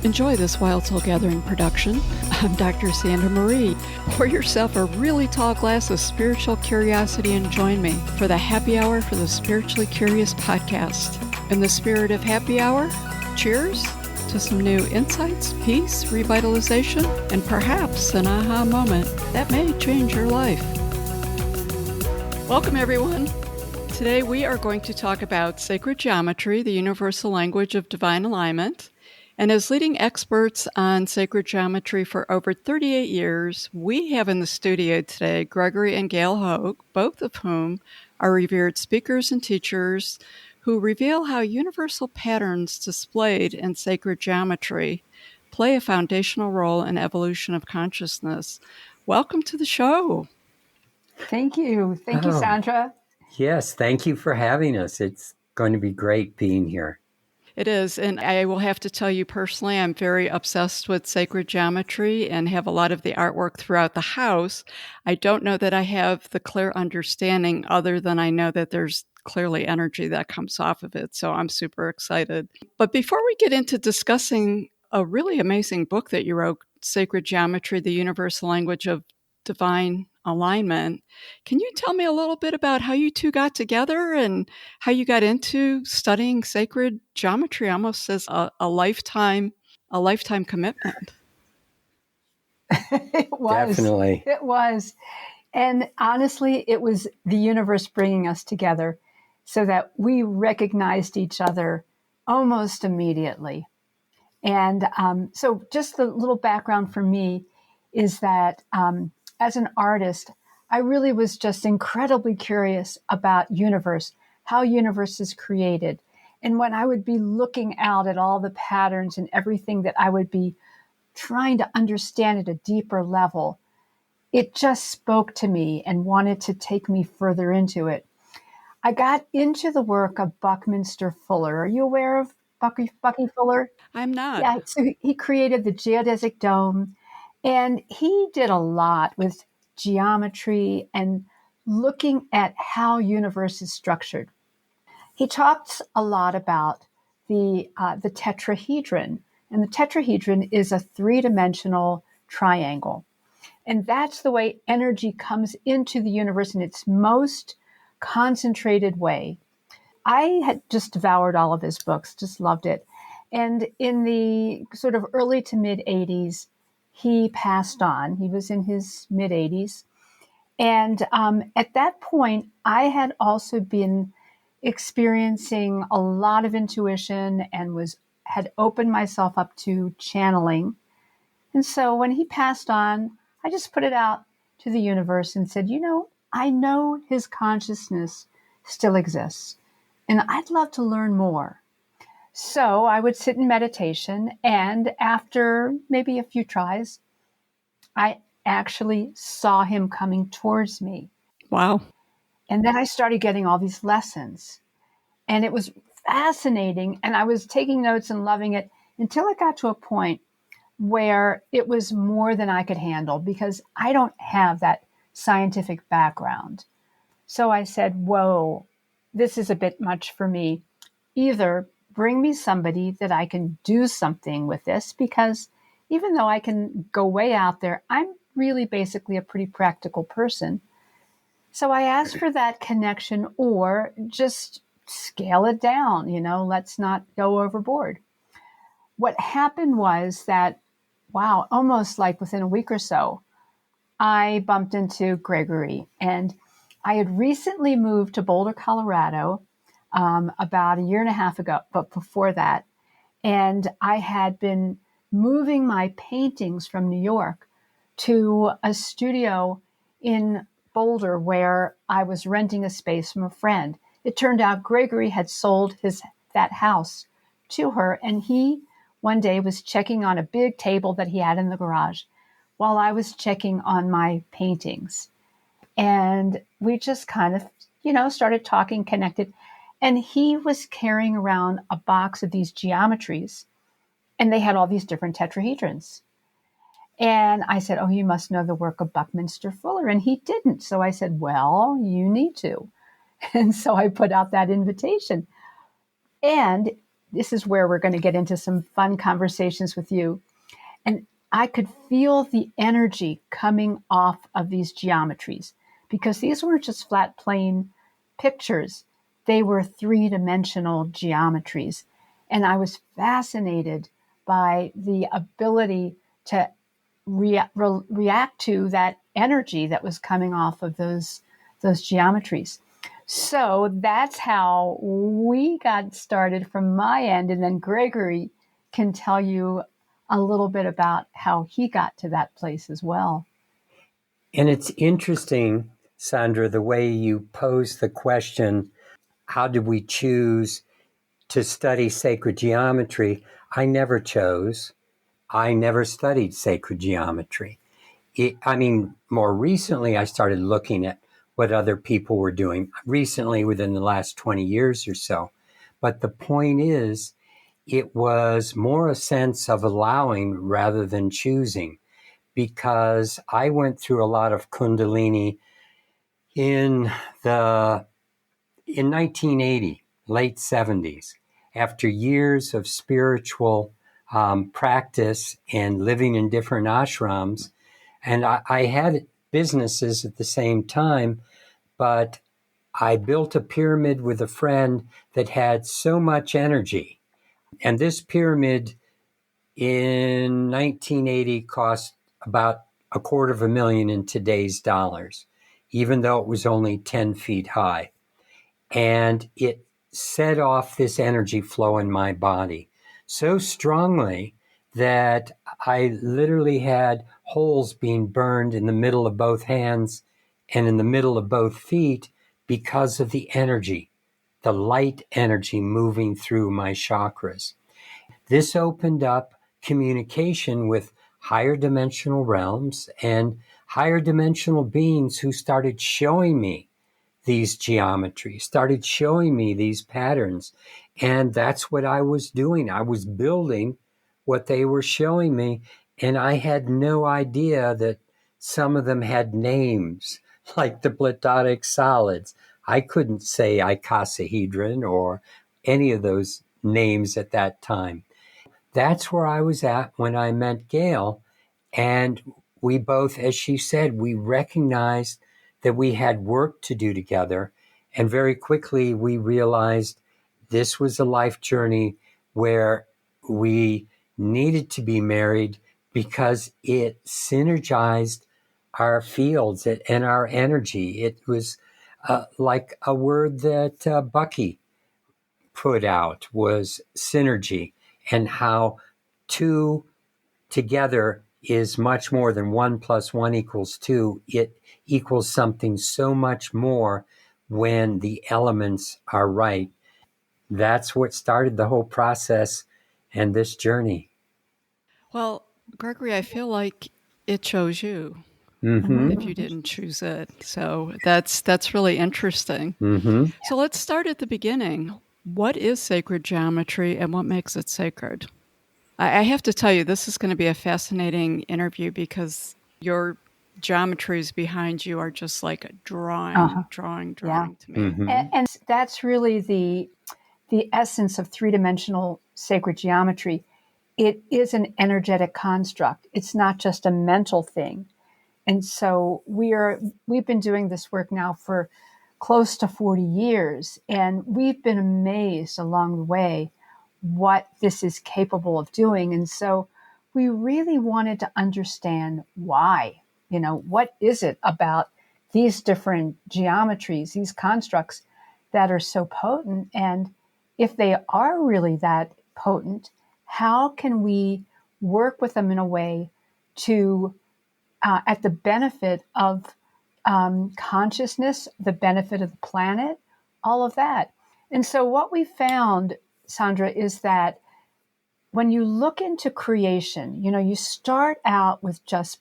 Enjoy this Wild Soul Gathering production. I'm Dr. Sandra Marie. Pour yourself a really tall glass of spiritual curiosity and join me for the Happy Hour for the Spiritually Curious podcast. In the spirit of happy hour, cheers to some new insights, peace, revitalization, and perhaps an aha moment that may change your life. Welcome, everyone. Today we are going to talk about sacred geometry, the universal language of divine alignment. And as leading experts on sacred geometry for over 38 years, we have in the studio today Gregg and Gail Hoag, both of whom are revered speakers and teachers who reveal how universal patterns displayed in sacred geometry play a foundational role in evolution of consciousness. Welcome to the show. Thank you. Thank you, Sandra. Yes, thank you for having us. It's going to be great being here. It is, and I will have to tell you personally, I'm very obsessed with sacred geometry and have a lot of the artwork throughout the house. I don't know that I have the clear understanding other than I know that there's clearly energy that comes off of it, so I'm super excited. But before we get into discussing a really amazing book that you wrote, Sacred Geometry, the Universal Language of Divine Alignment, can you tell me a little bit about how you two got together and how you got into studying sacred geometry almost as a lifetime commitment? It was. Definitely. It was. And honestly, it was the universe bringing us together so that we recognized each other almost immediately. And so just the little background for me is that as an artist, I really was just incredibly curious about universe, how universe is created. And when I would be looking out at all the patterns and everything that I would be trying to understand at a deeper level, it just spoke to me and wanted to take me further into it. I got into the work of Buckminster Fuller. Are you aware of Bucky Fuller? I'm not. Yeah, so he created the geodesic dome, and he did a lot with geometry and looking at how universe is structured. He talks a lot about the tetrahedron, and the tetrahedron is a three-dimensional triangle. And that's the way energy comes into the universe in its most concentrated way. I had just devoured all of his books, just loved it. And in the sort of early to mid 80s, he passed on. He was in his mid 80s. And at that point, I had also been experiencing a lot of intuition and had opened myself up to channeling. And so when he passed on, I just put it out to the universe and said, I know his consciousness still exists, and I'd love to learn more. So I would sit in meditation, and after maybe a few tries, I actually saw him coming towards me. Wow. And then I started getting all these lessons, and it was fascinating, and I was taking notes and loving it until it got to a point where it was more than I could handle because I don't have that scientific background. So I said, whoa, this is a bit much for me. Either bring me somebody that I can do something with this, because even though I can go way out there, I'm really basically a pretty practical person. So I asked for that connection, or just scale it down, let's not go overboard. What happened was that, almost like within a week or so, I bumped into Gregory, and I had recently moved to Boulder, Colorado, about a year and a half ago, but before that. And I had been moving my paintings from New York to a studio in Boulder where I was renting a space from a friend. It turned out Gregory had sold that house to her, and he one day was checking on a big table that he had in the garage while I was checking on my paintings. And we just kind of, started talking, connected. And he was carrying around a box of these geometries, and they had all these different tetrahedrons. And I said, oh, you must know the work of Buckminster Fuller. And he didn't. So I said, well, you need to. And so I put out that invitation. And this is where we're going to get into some fun conversations with you. And I could feel the energy coming off of these geometries because these weren't just flat, plain pictures. They were three-dimensional geometries. And I was fascinated by the ability to react to that energy that was coming off of those geometries. So that's how we got started from my end. And then Gregory can tell you a little bit about how he got to that place as well. And it's interesting, Sandra, the way you pose the question, how did we choose to study sacred geometry? I never chose. I never studied sacred geometry. More recently, I started looking at what other people were doing recently within the last 20 years or so. But the point is, it was more a sense of allowing rather than choosing, because I went through a lot of Kundalini in 1980, late 70s, after years of spiritual practice and living in different ashrams. And I had businesses at the same time, but I built a pyramid with a friend that had so much energy. And this pyramid in 1980 cost about $250,000 in today's dollars, even though it was only 10 feet high. And it set off this energy flow in my body so strongly that I literally had holes being burned in the middle of both hands and in the middle of both feet because of the energy, the light energy moving through my chakras. This opened up communication with higher dimensional realms and higher dimensional beings who started showing me these geometries, started showing me these patterns. And that's what I was doing. I was building what they were showing me. And I had no idea that some of them had names, like the platonic solids. I couldn't say icosahedron or any of those names at that time. That's where I was at when I met Gail. And we both, as she said, we recognized that we had work to do together. And very quickly, we realized this was a life journey where we needed to be married because it synergized our fields and our energy. It was like a word that Bucky put out was synergy, and how two together is much more than 1 + 1 = 2. It equals something so much more when the elements are right. That's what started the whole process and this journey. Well, Gregory, I feel like it chose you Mm-hmm. if you didn't choose it. So that's really interesting. Mm-hmm. So let's start at the beginning. What is sacred geometry and what makes it sacred? I have to tell you, this is going to be a fascinating interview because your geometries behind you are just like drawing Yeah. to me. Mm-hmm. And that's really the essence of three-dimensional sacred geometry. It is an energetic construct. It's not just a mental thing. And so we've been doing this work now for close to 40 years, and we've been amazed along the way what this is capable of doing. And so we really wanted to understand why, what is it about these different geometries, these constructs that are so potent? And if they are really that potent, how can we work with them in a way to at the benefit of consciousness, the benefit of the planet, all of that. And so what we found, Sandra, is that when you look into creation, you start out with just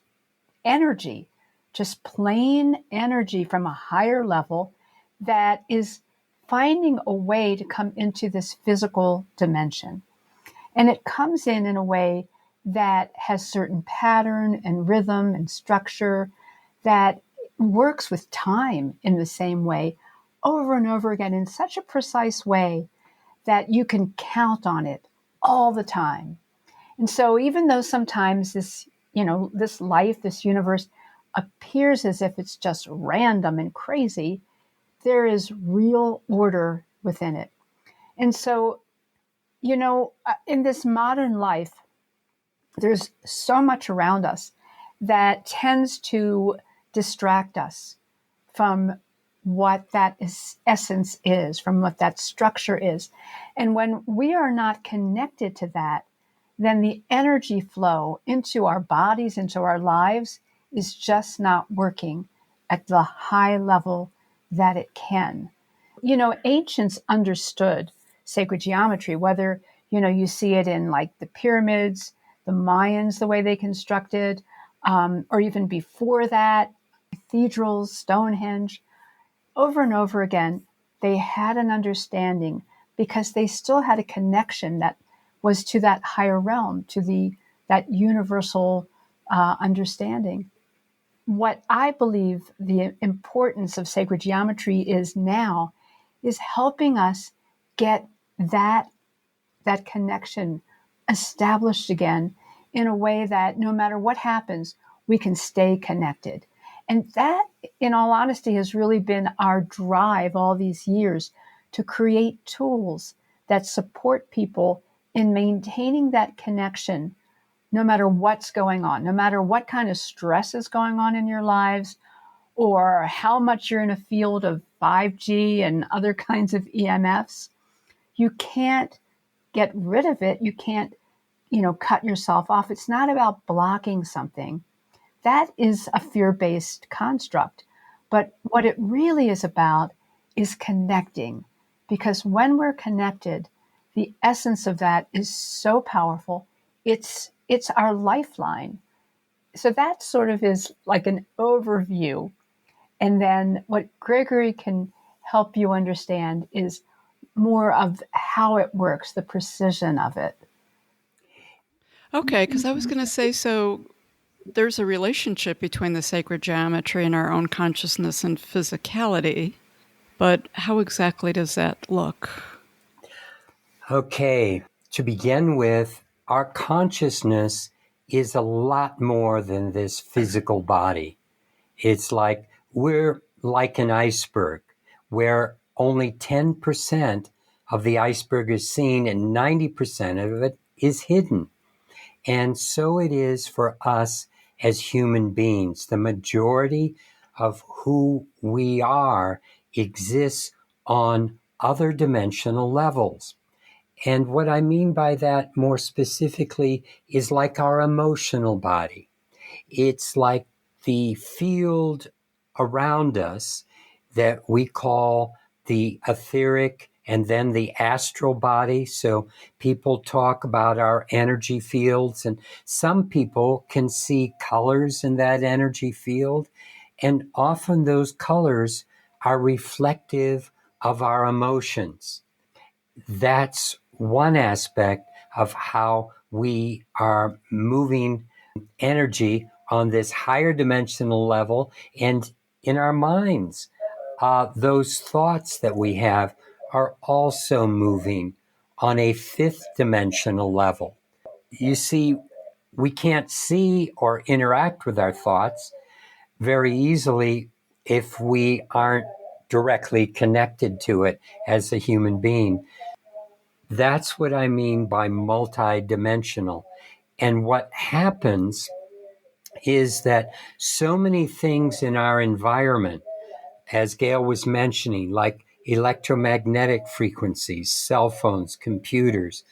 energy, just plain energy from a higher level that is finding a way to come into this physical dimension. And it comes in a way that has certain pattern and rhythm and structure that works with time in the same way over and over again in such a precise way that you can count on it all the time. And so even though sometimes this, this life, this universe appears as if it's just random and crazy, there is real order within it. And so, in this modern life, there's so much around us that tends to distract us from what that essence is, from what that structure is. And when we are not connected to that, then the energy flow into our bodies, into our lives, is just not working at the high level that it can. Ancients understood sacred geometry, whether, you see it in like the pyramids, the Mayans, the way they constructed, or even before that, cathedrals, Stonehenge. Over and over again, they had an understanding because they still had a connection that was to that higher realm, to that universal understanding. What I believe the importance of sacred geometry is now is helping us get that connection established again in a way that no matter what happens, we can stay connected. And that, in all honesty, has really been our drive all these years to create tools that support people in maintaining that connection no matter what's going on, no matter what kind of stress is going on in your lives, or how much you're in a field of 5G and other kinds of EMFs. You can't get rid of it. You can't, cut yourself off. It's not about blocking something. That is a fear-based construct. But what it really is about is connecting. Because when we're connected, the essence of that is so powerful. It's our lifeline. So that sort of is like an overview. And then what Gregory can help you understand is more of how it works, the precision of it. Okay, because I was going to say, so there's a relationship between the sacred geometry and our own consciousness and physicality, but how exactly does that look? Okay, to begin with, our consciousness is a lot more than this physical body. It's like we're like an iceberg where only 10% of the iceberg is seen and 90% of it is hidden. And so it is for us as human beings. The majority of who we are exists on other dimensional levels. And what I mean by that more specifically is like our emotional body. It's like the field around us that we call the etheric and then the astral body. So people talk about our energy fields, and some people can see colors in that energy field. And often those colors are reflective of our emotions. That's one aspect of how we are moving energy on this higher dimensional level and in our minds. Those thoughts that we have are also moving on a fifth dimensional level. You see, we can't see or interact with our thoughts very easily if we aren't directly connected to it as a human being. That's what I mean by multidimensional. And what happens is that so many things in our environment, as Gail was mentioning, like electromagnetic frequencies, cell phones, computers,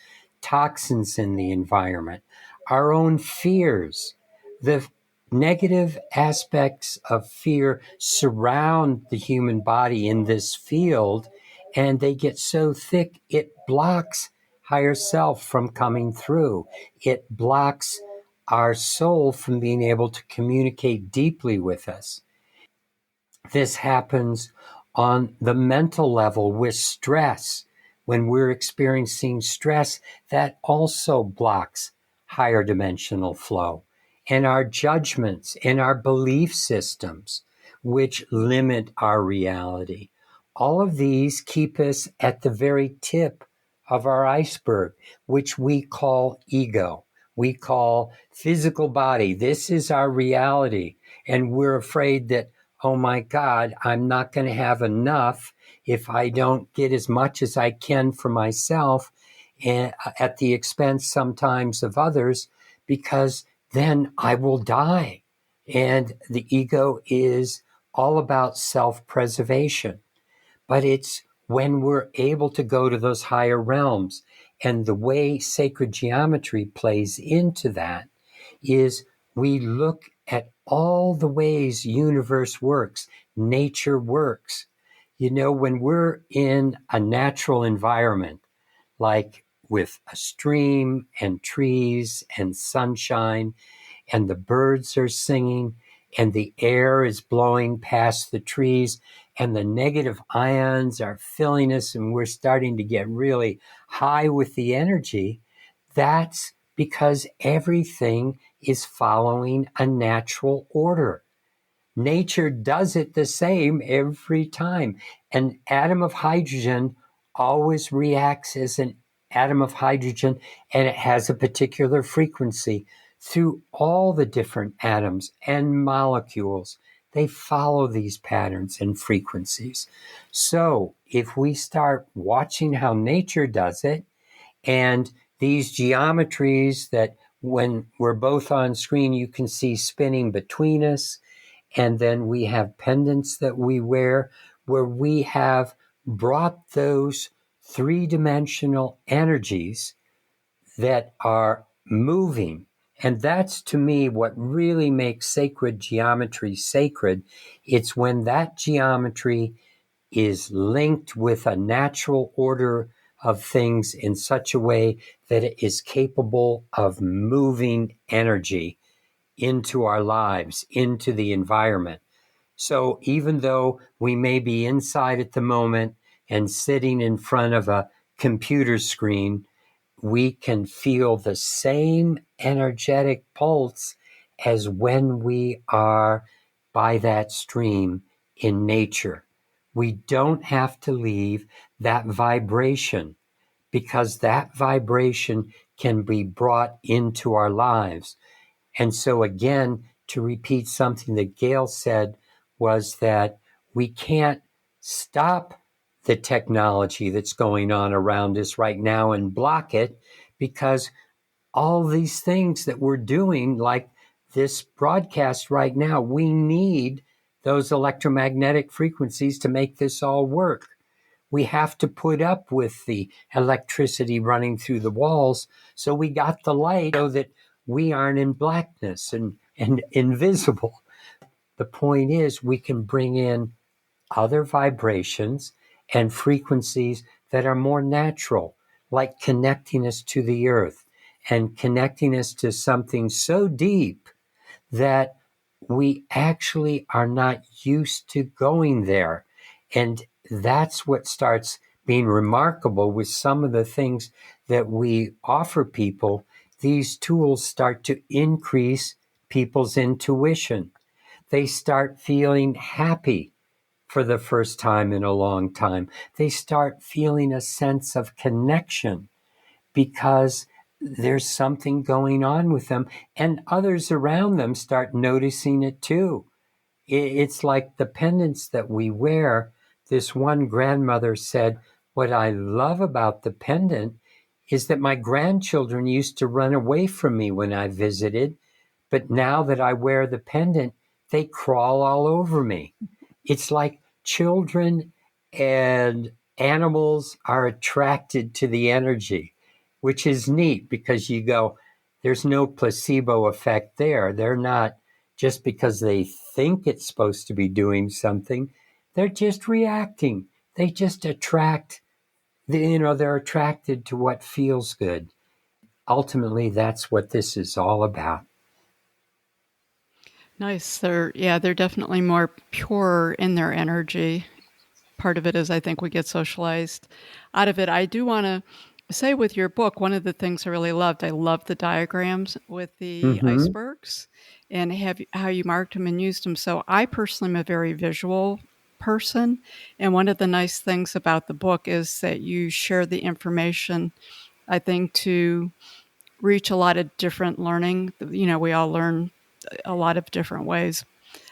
toxins in the environment, our own fears, the negative aspects of fear surround the human body in this field, and they get so thick it blocks higher self from coming through. It blocks our soul from being able to communicate deeply with us. This happens on the mental level with stress. When we're experiencing stress, that also blocks higher dimensional flow. And our judgments and our belief systems, which limit our reality. All of these keep us at the very tip of our iceberg, which we call ego. We call physical body. This is our reality. And we're afraid that, oh my God, I'm not going to have enough if I don't get as much as I can for myself, and at the expense sometimes of others, because then I will die. And the ego is all about self-preservation. But it's when we're able to go to those higher realms, and the way sacred geometry plays into that is we look at all the ways universe works, nature works. You know, when we're in a natural environment, like with a stream and trees and sunshine, and the birds are singing, and the air is blowing past the trees, and the negative ions are filling us, and we're starting to get really high with the energy, that's because everything is following a natural order. Nature does it the same every time. An atom of hydrogen always reacts as an atom of hydrogen, and it has a particular frequency through all the different atoms and molecules. They follow these patterns and frequencies. So if we start watching how nature does it, and these geometries that when we're both on screen, you can see spinning between us, and then we have pendants that we wear where we have brought those three-dimensional energies that are moving. And that's, to me, what really makes sacred geometry sacred. It's when that geometry is linked with a natural order of things in such a way that it is capable of moving energy into our lives, into the environment. So even though we may be inside at the moment and sitting in front of a computer screen, we can feel the same energetic pulse as when we are by that stream in nature. We don't have to leave that vibration, because that vibration can be brought into our lives. And so again, to repeat something that Gail said, was that we can't stop the technology that's going on around us right now and block it, because all these things that we're doing, like this broadcast right now, we need those electromagnetic frequencies to make this all work. We have to put up with the electricity running through the walls. So we got the light so that we aren't in blackness and invisible. The point is, we can bring in other vibrations and frequencies that are more natural, like connecting us to the earth and connecting us to something so deep that we actually are not used to going there. And that's what starts being remarkable with some of the things that we offer people. These tools start to increase people's intuition. They start feeling happy for the first time in a long time. They start feeling a sense of connection because there's something going on with them, and others around them start noticing it too. It's like the pendants that we wear. This one grandmother said, "What I love about the pendant is that my grandchildren used to run away from me when I visited, but now that I wear the pendant, they crawl all over me." It's like children and animals are attracted to the energy, which is neat, because you go, there's no placebo effect there. They're not, just because they think it's supposed to be doing something, they're just reacting. They just attract, they're attracted to what feels good. Ultimately, that's what this is all about. Nice. They're definitely more pure in their energy. Part of it is, I think, we get socialized out of it. I do want to say, with your book, one of the things I really loved, I loved the diagrams with the icebergs and how you marked them and used them. So I personally am a very visual person. And one of the nice things about the book is that you share the information, I think, to reach a lot of different learning. We all learn a lot of different ways.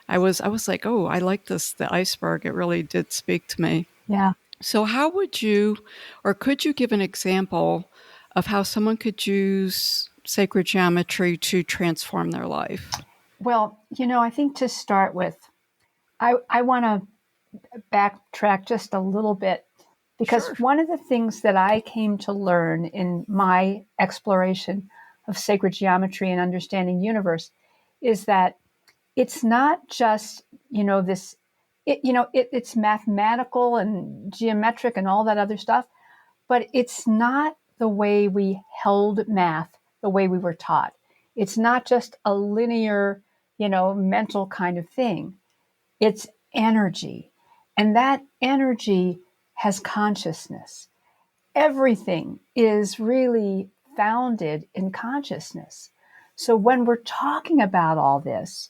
I was like, oh, I like this, the iceberg. It really did speak to me. Yeah. So how would you, or could you give an example of how someone could use sacred geometry to transform their life? Well, I think to start with, I want to backtrack just a little bit, because Sure. one of the things that I came to learn in my exploration of sacred geometry and understanding universe is that it's not just, it's mathematical and geometric and all that other stuff, but it's not the way we held math, the way we were taught. It's not just a linear, mental kind of thing. It's energy. And that energy has consciousness. Everything is really founded in consciousness. So when we're talking about all this,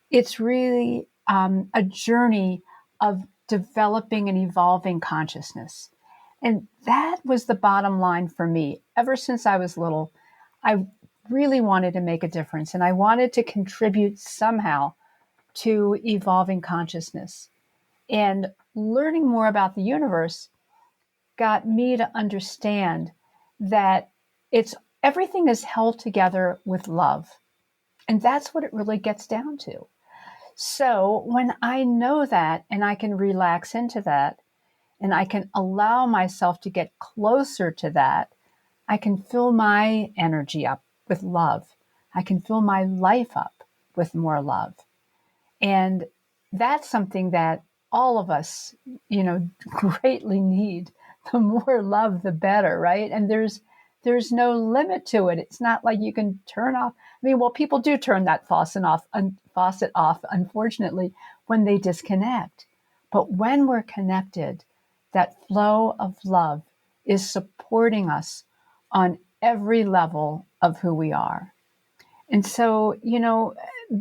it's really a journey of developing and evolving consciousness. And that was the bottom line for me. Ever since I was little, I really wanted to make a difference, and I wanted to contribute somehow to evolving consciousness. And learning more about the universe got me to understand that it's everything is held together with love. And that's what it really gets down to. So when I know that and I can relax into that and I can allow myself to get closer to that, I can fill my energy up with love. I can fill my life up with more love. And that's something that all of us, greatly need. The more love, the better, right? And there's no limit to it. It's not like you can turn off. I mean, well, people do turn that faucet off, unfortunately, when they disconnect. But when we're connected, that flow of love is supporting us on every level of who we are. And so,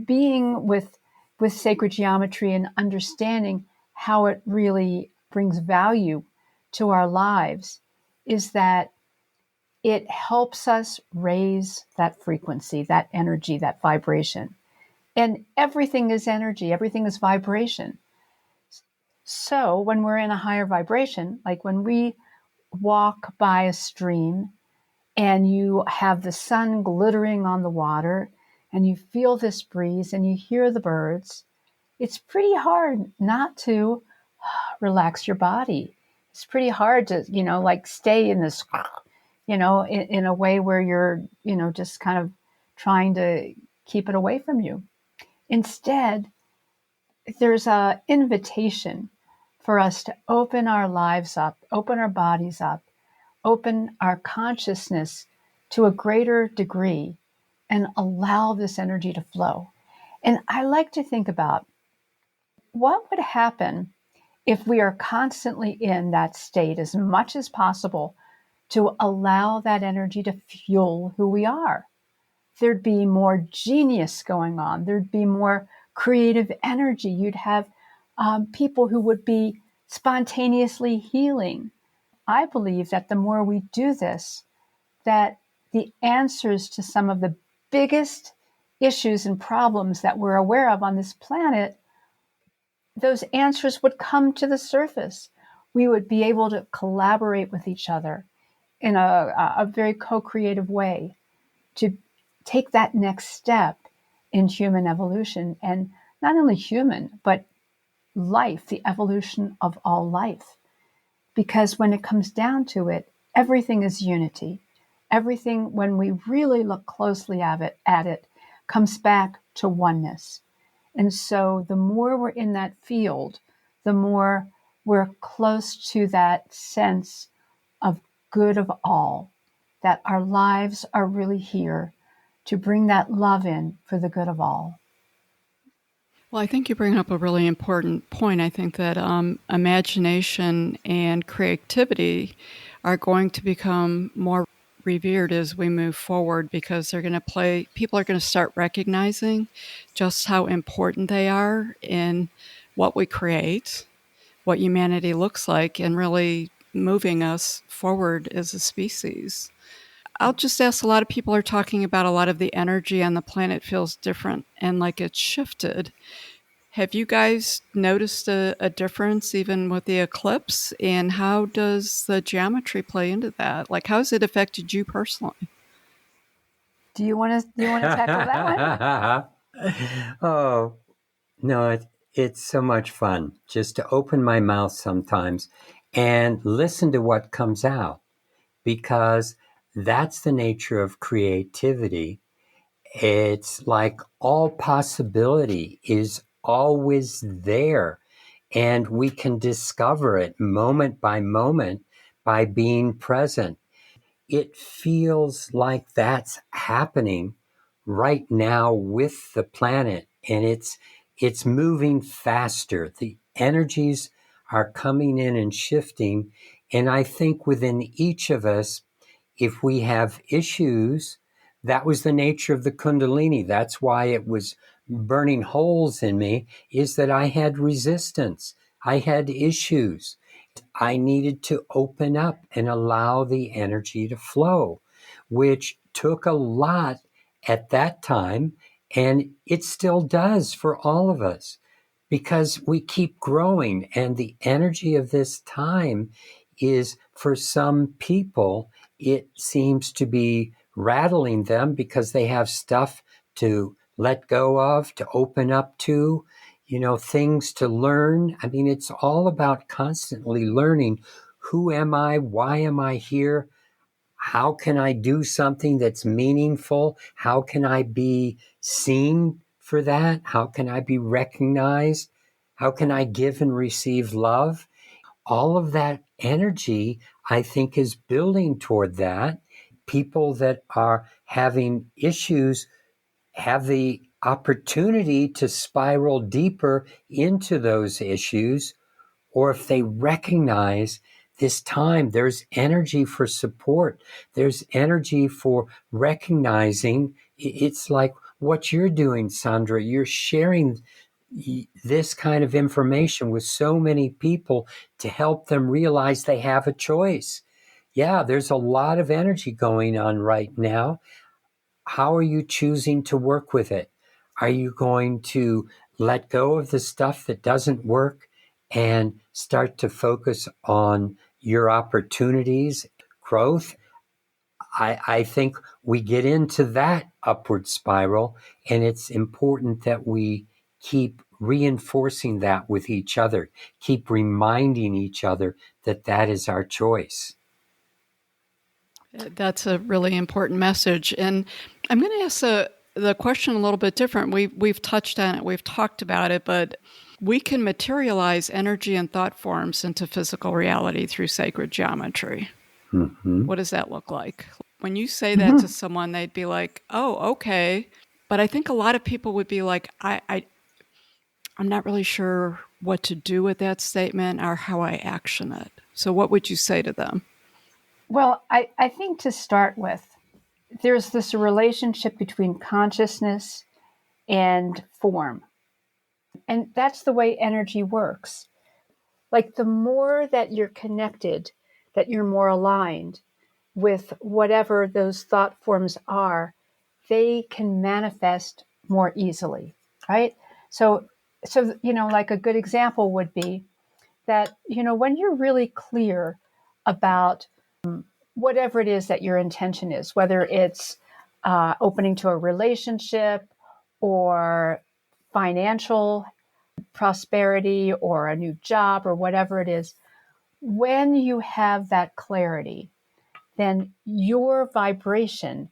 being with sacred geometry and understanding how it really brings value to our lives is that it helps us raise that frequency, that energy, that vibration. And everything is energy, everything is vibration. So when we're in a higher vibration, like when we walk by a stream and you have the sun glittering on the water and you feel this breeze and you hear the birds, it's pretty hard not to relax your body. It's pretty hard to, stay in this, in a way where you're, just kind of trying to keep it away from you. Instead, there's an invitation for us to open our lives up, open our bodies up, open our consciousness to a greater degree and allow this energy to flow. And I like to think about what would happen if we are constantly in that state as much as possible to allow that energy to fuel who we are. There'd be more genius going on. There'd be more creative energy. You'd have people who would be spontaneously healing. I believe that the more we do this, that the answers to some of the biggest issues and problems that we're aware of on this planet, those answers would come to the surface. We would be able to collaborate with each other in a very co-creative way to take that next step in human evolution. And not only human, but life, the evolution of all life. Because when it comes down to it, everything is unity. Everything, when we really look closely at it, comes back to oneness. And so the more we're in that field, the more we're close to that sense of good of all, that our lives are really here to bring that love in for the good of all. Well, I think you bring up a really important point. I think that imagination and creativity are going to become more revered as we move forward, because people are going to start recognizing just how important they are in what we create. what humanity looks like and really moving us forward as a species. I'll just ask, a lot of people are talking about a lot of the energy on the planet feels different and like it's shifted. Have you guys noticed a difference even with the eclipse? And how does the geometry play into that? Like, how has it affected you personally? Do you want to tackle that one? Oh, no, it's so much fun just to open my mouth sometimes and listen to what comes out, because that's the nature of creativity. It's like all possibility is always there, and we can discover it moment by moment by being present. It feels like that's happening right now with the planet, and it's moving faster. The energies are coming in and shifting, and I think within each of us, if we have issues, that was the nature of the Kundalini. That's why it was burning holes in me, is that I had resistance. I had issues. I needed to open up and allow the energy to flow, which took a lot at that time. And it still does for all of us, because we keep growing. And the energy of this time is, for some people, it seems to be rattling them because they have stuff to let go of, to open up to, things to learn. I mean, it's all about constantly learning. Who am I? Why am I here? How can I do something that's meaningful? How can I be seen for that? How can I be recognized? How can I give and receive love? All of that energy, I think, is building toward that. People that are having issues have the opportunity to spiral deeper into those issues, or if they recognize this time, there's energy for support, there's energy for recognizing. It's like what you're doing, Sandra. You're sharing this kind of information with so many people to help them realize they have a choice. Yeah, there's a lot of energy going on right now. How are you choosing to work with it? Are you going to let go of the stuff that doesn't work and start to focus on your opportunities, growth? I think we get into that upward spiral, and it's important that we keep reinforcing that with each other, keep reminding each other that that is our choice. That's a really important message. And I'm going to ask the question a little bit different. We've touched on it, we've talked about it, but we can materialize energy and thought forms into physical reality through sacred geometry. Mm-hmm. What does that look like? When you say that to someone, they'd be like, oh, okay. But I think a lot of people would be like, I'm not really sure what to do with that statement or how I action it. So what would you say to them? Well, I think to start with, there's this relationship between consciousness and form. And that's the way energy works. Like the more that you're connected, that you're more aligned with whatever those thought forms are, they can manifest more easily, right? So, like a good example would be that, when you're really clear about whatever it is that your intention is, whether it's opening to a relationship or financial prosperity or a new job or whatever it is, when you have that clarity, then your vibration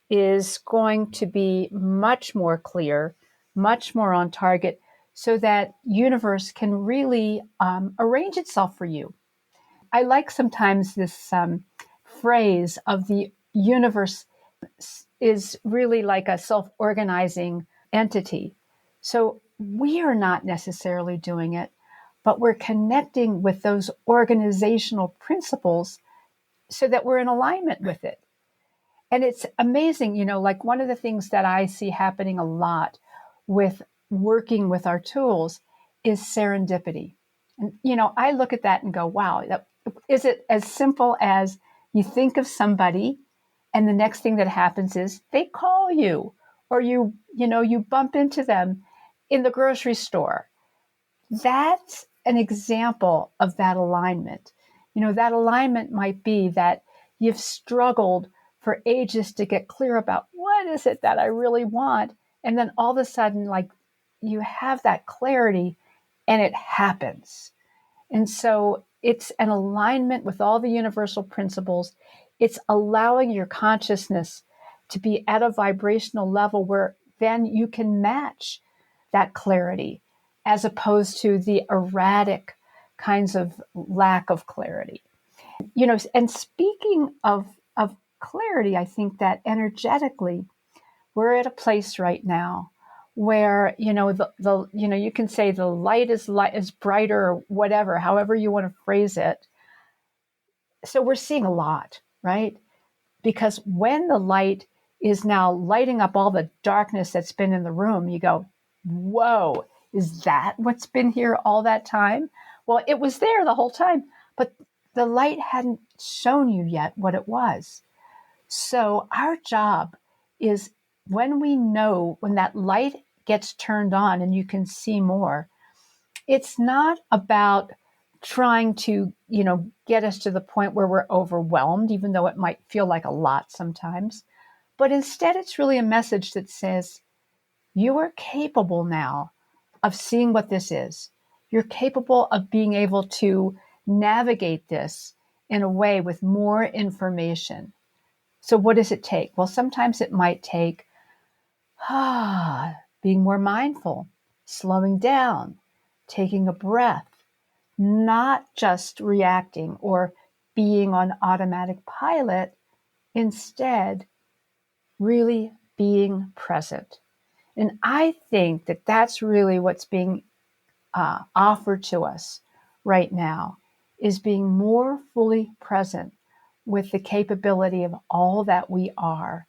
is going to be much more clear, much more on target, so that universe can really arrange itself for you. I like sometimes this phrase of the universe is really like a self-organizing entity. So we are not necessarily doing it, but we're connecting with those organizational principles so that we're in alignment with it. And it's amazing, like one of the things that I see happening a lot with working with our tools is serendipity. And, I look at that and go, wow, is it as simple as you think of somebody and the next thing that happens is they call you, or you bump into them in the grocery store. That's an example of that alignment. That alignment might be that you've struggled for ages to get clear about what is it that I really want. And then all of a sudden, like, you have that clarity and it happens. And so it's an alignment with all the universal principles. It's allowing your consciousness to be at a vibrational level where then you can match that clarity, as opposed to the erratic kinds of lack of clarity. And speaking of clarity, I think that energetically, we're at a place right now where, you can say the light is brighter, or whatever, however you want to phrase it. So we're seeing a lot, right? Because when the light is now lighting up all the darkness that's been in the room, you go, whoa, is that what's been here all that time? Well, it was there the whole time, but the light hadn't shown you yet what it was. So our job is, when that light gets turned on and you can see more, it's not about trying to, get us to the point where we're overwhelmed, even though it might feel like a lot sometimes. But instead, it's really a message that says, you are capable now of seeing what this is. You're capable of being able to navigate this in a way with more information. So what does it take? Well, sometimes it might take being more mindful, slowing down, taking a breath, not just reacting or being on automatic pilot, instead really being present. And I think that that's really what's being offered to us right now, is being more fully present with the capability of all that we are.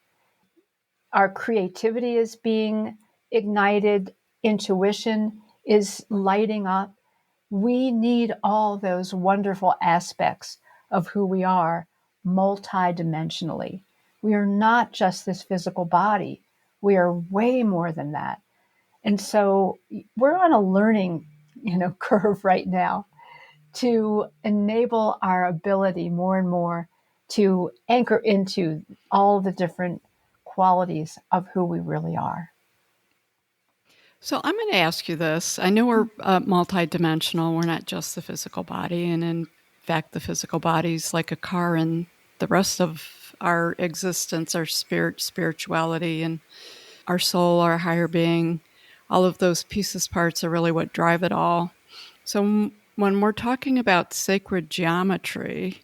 Our creativity is being ignited. Intuition is lighting up. We need all those wonderful aspects of who we are multidimensionally. We are not just this physical body. We are way more than that. And so we're on a learning, curve right now to enable our ability more and more to anchor into all the different qualities of who we really are. So I'm going to ask you this. I know we're multidimensional. We're not just the physical body. And in fact, the physical body is like a car, and the rest of our existence, our spirit, spirituality, and our soul, our higher being, all of those pieces, parts are really what drive it all. So when we're talking about sacred geometry,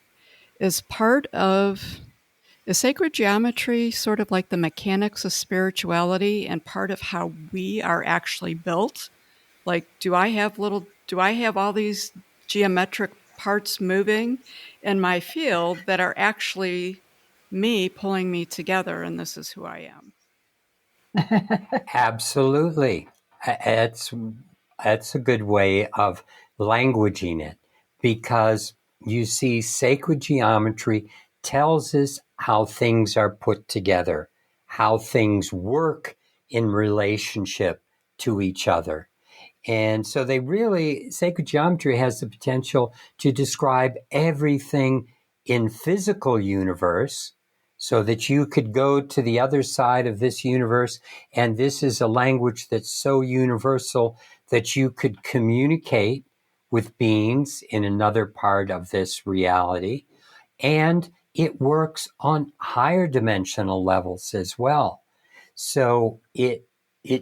is sacred geometry sort of like the mechanics of spirituality and part of how we are actually built? Like, do I have all these geometric parts moving in my field that are actually me pulling me together, and this is who I am? Absolutely. That's a good way of languaging it, because you see, sacred geometry tells us how things are put together, how things work in relationship to each other. And so sacred geometry has the potential to describe everything in physical universe, so that you could go to the other side of this universe, and this is a language that's so universal that you could communicate with beings in another part of this reality. And it works on higher dimensional levels as well. So it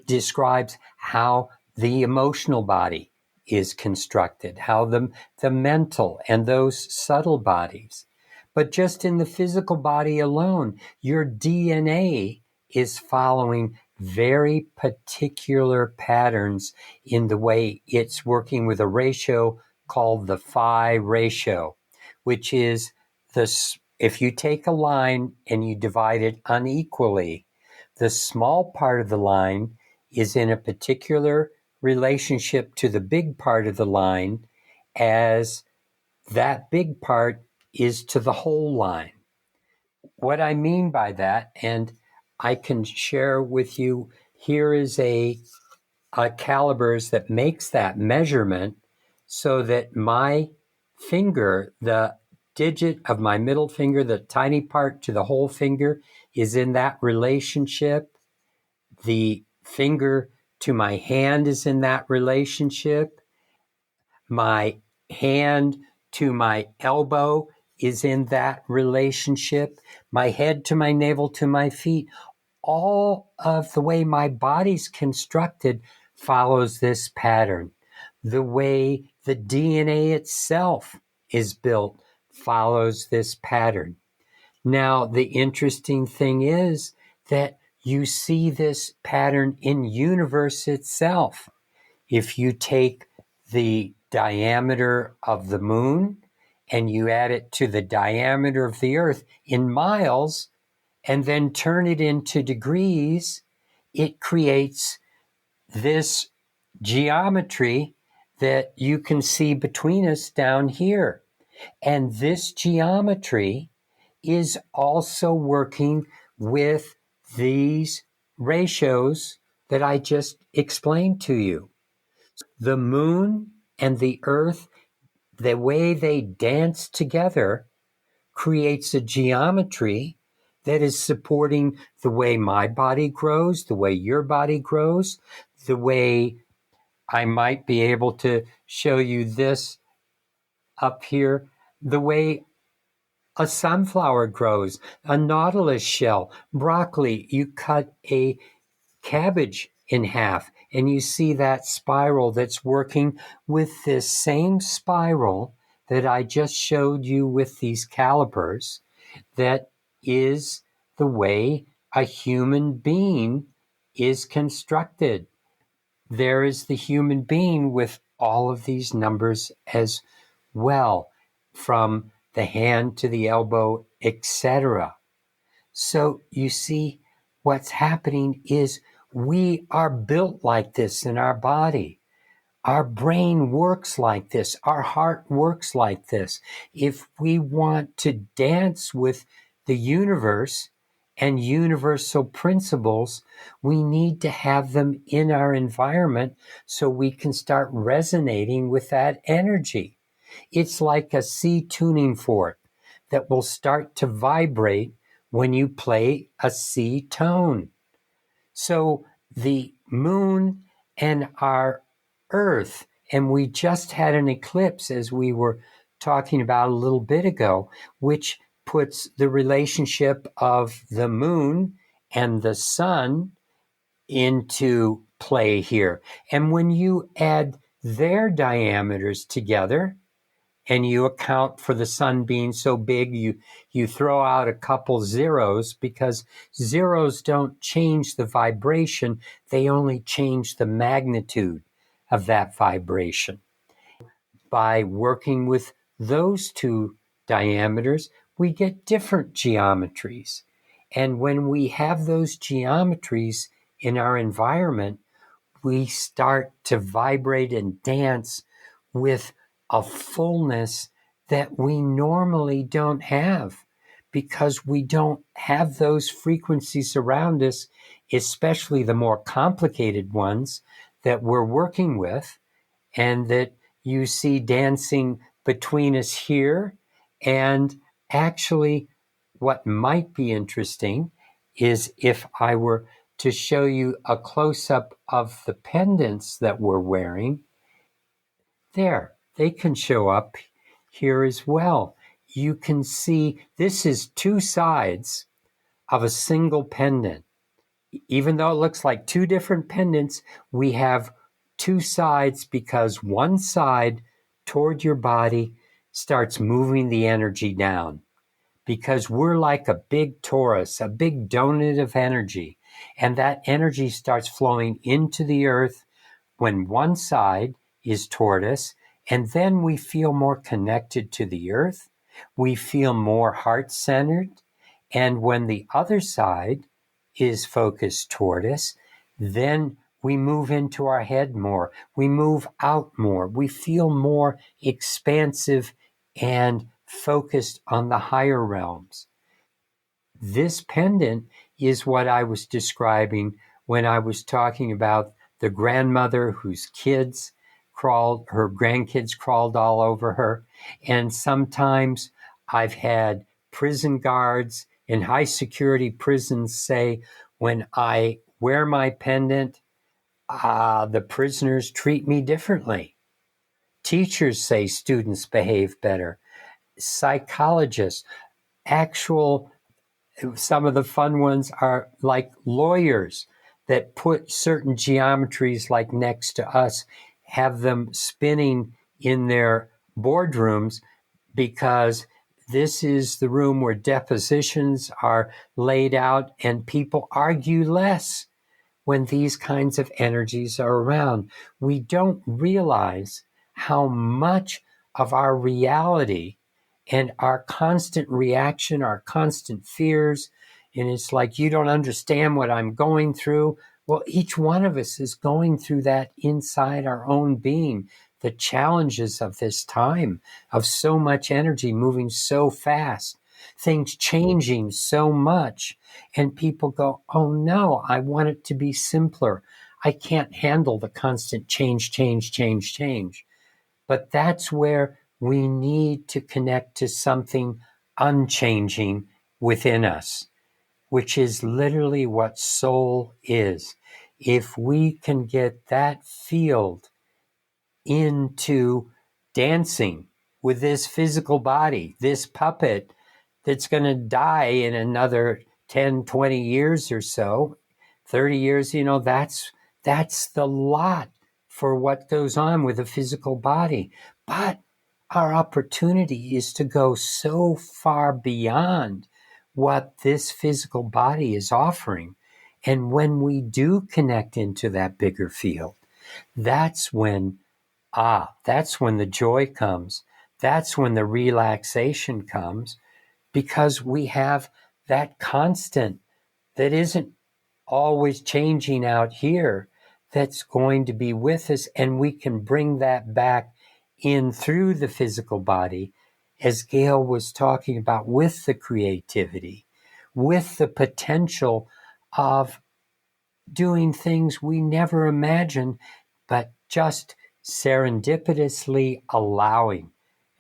describes how the emotional body is constructed, how the mental and those subtle bodies. But just in the physical body alone, your DNA is following very particular patterns in the way it's working with a ratio called the phi ratio, which is if you take a line and you divide it unequally, the small part of the line is in a particular relationship to the big part of the line, as that big part is to the whole line. What I mean by that, and I can share with you, here is a calipers that makes that measurement so that my finger, the digit of my middle finger, the tiny part to the whole finger, is in that relationship. The finger to my hand is in that relationship. My hand to my elbow is in that relationship. My head to my navel to my feet. All of the way my body's constructed follows this pattern. The way the DNA itself is built follows this pattern. Now, the interesting thing is that you see this pattern in universe itself. If you take the diameter of the moon and you add it to the diameter of the earth in miles and then turn it into degrees, it creates this geometry that you can see between us down here. And this geometry is also working with these ratios that I just explained to you. The moon and the earth, the way they dance together creates a geometry that is supporting the way my body grows, the way your body grows, the way I might be able to show you this up here, the way a sunflower grows, a nautilus shell, broccoli. You cut a cabbage in half and you see that spiral that's working with this same spiral that I just showed you with these calipers. That is the way a human being is constructed. There is the human being with all of these numbers as well, from the hand to the elbow, etc. So you see, what's happening is we are built like this in our body. Our brain works like this. Our heart works like this. If we want to dance with the universe and universal principles, we need to have them in our environment so we can start resonating with that energy. It's like a C tuning fork that will start to vibrate when you play a C tone. So the moon and our earth, and we just had an eclipse, as we were talking about a little bit ago, which puts the relationship of the moon and the sun into play here. And when you add their diameters together, and you account for the sun being so big, you throw out a couple zeros, because zeros don't change the vibration, they only change the magnitude of that vibration. By working with those two diameters, we get different geometries. And when we have those geometries in our environment, we start to vibrate and dance with a fullness that we normally don't have, because we don't have those frequencies around us, especially the more complicated ones that we're working with and that you see dancing between us here. And actually, what might be interesting is if I were to show you a close-up of the pendants that we're wearing. There, they can show up here as well. You can see this is two sides of a single pendant. Even though it looks like two different pendants, we have two sides because one side toward your body starts moving the energy down, because we're like a big torus, a big donut of energy. And that energy starts flowing into the earth when one side is toward us. And then we feel more connected to the earth. We feel more heart-centered. And when the other side is focused toward us, then We move into our head more. We move out more. We feel more expansive and focused on the higher realms. This pendant is what I was describing when I was talking about the grandmother whose her grandkids crawled all over her. And sometimes I've had prison guards in high security prisons say, when I wear my pendant, the prisoners treat me differently. Teachers say students behave better. Psychologists, some of the fun ones are like lawyers that put certain geometries like next to us, have them spinning in their boardrooms because this is the room where depositions are laid out and people argue less when these kinds of energies are around. We don't realize how much of our reality and our constant reaction, our constant fears, and it's like, you don't understand what I'm going through. Well, each one of us is going through that inside our own being. The challenges of this time, of so much energy moving so fast, things changing so much. And people go, oh no, I want it to be simpler. I can't handle the constant change. But that's where we need to connect to something unchanging within us, which is literally what soul is. If we can get that field into dancing with this physical body, this puppet that's going to die in another 10, 20 years or so, 30 years, that's the lot for what goes on with the physical body. But our opportunity is to go so far beyond what this physical body is offering. And when we do connect into that bigger field, that's when the joy comes. That's when the relaxation comes, because we have that constant that isn't always changing out here, that's going to be with us, and we can bring that back in through the physical body, as Gail was talking about, with the creativity, with the potential of doing things we never imagined, but just serendipitously allowing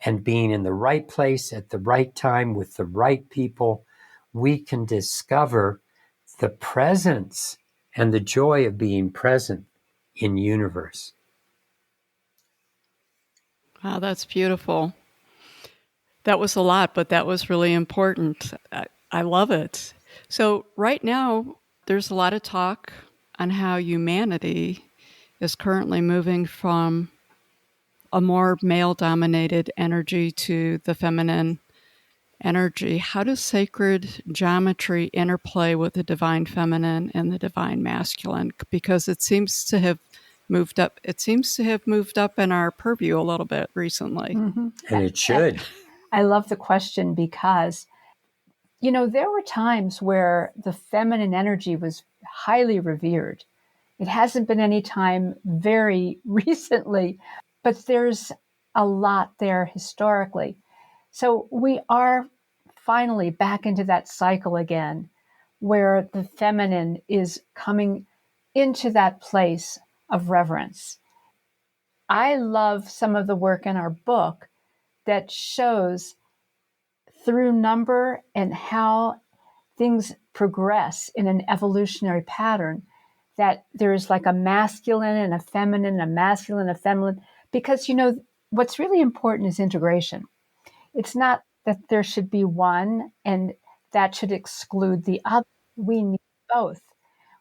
and being in the right place at the right time with the right people, we can discover the presence and the joy of being present in universe. Wow, that's beautiful. That was a lot, but that was really important. I love it. So right now, there's a lot of talk on how humanity is currently moving from a more male-dominated energy to the feminine energy. How does sacred geometry interplay with the divine feminine and the divine masculine? Because it seems to have moved up. It seems to have moved up in our purview a little bit recently. Mm-hmm. And it should. I love the question because, there were times where the feminine energy was highly revered. It hasn't been any time very recently, but there's a lot there historically. So we are finally back into that cycle again, where the feminine is coming into that place of reverence. I love some of the work in our book that shows through number and how things progress in an evolutionary pattern, that there's like a masculine and a feminine, a masculine, a feminine, because, what's really important is integration. It's not that there should be one and that should exclude the other. We need both.